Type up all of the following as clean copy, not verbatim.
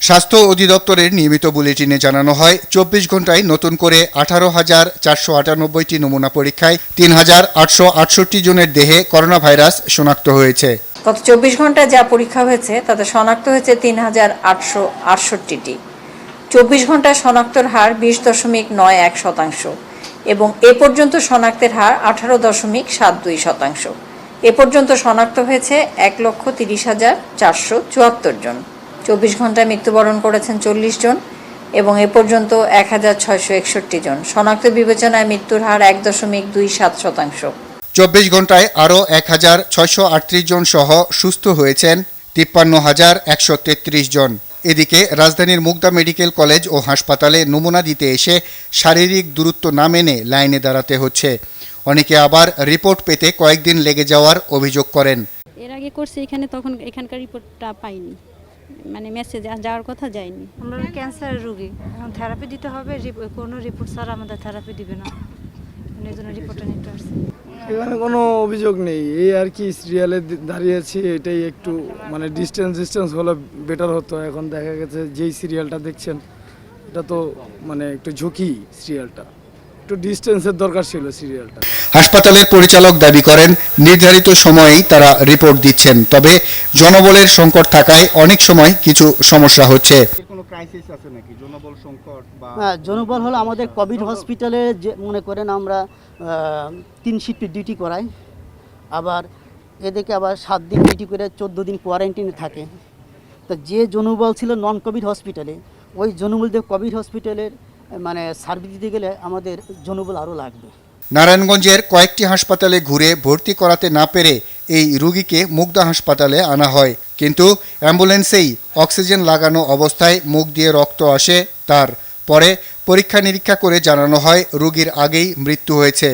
স্বাস্থ্য অধিদপ্তরের নিয়মিত বুলেটিনে জানানো হয় ২৪ ঘন্টায় নতুন করে ১৮,৪৯৮টি নমুনা পরীক্ষায় ৩,৮৬৮ জনের দেহে করোনা ভাইরাস শনাক্ত হয়েছে। গত ২৪ ঘন্টায় যা পরীক্ষা হয়েছে তাতে শনাক্ত হয়েছে ৩,৮৬৮টি। ২৪ ঘন্টায় শনাক্তর হার ২০.৯১% এবং এ পর্যন্ত শনাক্তের হার ১৮.৭২%। এ পর্যন্ত শনাক্ত হয়েছে ১,৩০,৪৭৪ জন। ২৪ ঘন্টায় মৃত্যুবরণ করেছেন ৪০ জন এবং এ পর্যন্ত ১,৬৬১ জন। শনাক্ত বিবেচনায় মৃত্যুর হার ১.২৭%। ২৪ ঘন্টায় আরও ১,৬৩৮ জন সহ সুস্থ হয়েছেন ৫৩,১৩৩ জন। এদিকে রাজধানীর মুগদা মেডিকেল কলেজ ও হাসপাতালে নমুনা দিতে এসে শারীরিক দূরত্ব না মেনে লাইনে দাঁড়াতে হচ্ছে। অনেকে আবার রিপোর্ট পেতে কয়েকদিন লেগে যাওয়ার অভিযোগ করেন। এর আগে করছে এখানে, তখন এখানকার রিপোর্টটা পাইনি, মানে মেসেজ যাওয়ার কথা যায়নি। আমরা ক্যান্সারের রোগী, এখন থেরাপি দিতে হবে, কোনো রিপোর্ট ছাড়া আমাদের থেরাপি দিবে না, এই জন্য রিপোর্টটা নিতে আসছে। এখানে কোনো অভিযোগ নেই, এই আর কি সিরিয়ালে দাঁড়িয়েছি, এটাই একটু মানে ডিস্টেন্স হলে বেটার হতো। এখন দেখা গেছে যেই সিরিয়ালটা দেখছেন এটা তো মানে একটু ঝুঁকি, সিরিয়ালটা একটু ডিস্টেন্সের দরকার ছিল সিরিয়ালটা। হাসপাতালের পরিচালক দাবি করেন নির্ধারিত সময়েই তারা রিপোর্ট দিচ্ছেন, তবে জনবলের সংকট থাকায় অনেক সময় কিছু সমস্যা হচ্ছে। কোনো ক্রাইসিস আছে নাকি জনবল সংকট বা? জনবল হলো আমাদের কোভিড হসপিটালে, যে মনে করেন আমরা 3 শিফট ডিউটি করাই, আবার এদিকে আবার 7 দিন ডিউটি করে 14 দিন কোয়ারেন্টাইনে থাকে। তো যে জনবল ছিল নন কোভিড হসপিটালে, ওই জনবল দিয়ে কোভিড হসপিটালের মানে সার্ভিস দিতে গেলে আমাদের জনবল আরও লাগবে। নারায়ণগঞ্জের কয়েকটি হাসপাতালে ঘুরে ভর্তি করাতে না পেরে এই রোগীকে মুগদা হাসপাতালে আনা হয়, কিন্তু অ্যাম্বুলেন্সেই অক্সিজেন লাগানো অবস্থায় মুখ দিয়ে রক্ত আসে তার। পরে পরীক্ষা নিরীক্ষা করে জানানো হয় রোগীর আগেই মৃত্যু হয়েছে।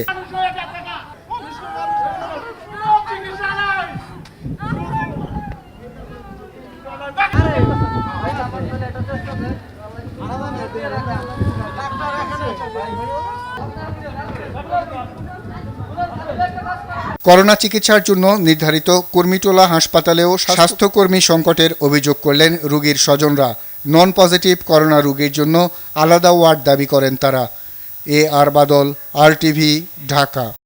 করোনা চিকিৎসার জন্য নির্ধারিত কুর্মিটোলা হাসপাতালেও স্বাস্থ্যকর্মী সংকটের অভিযোগ করলেন রোগীর স্বজনরা। নন পজিটিভ করোনা রোগীর জন্য আলাদা ওয়ার্ড দাবি করেন তারা। আর বাদল, RTV, ঢাকা।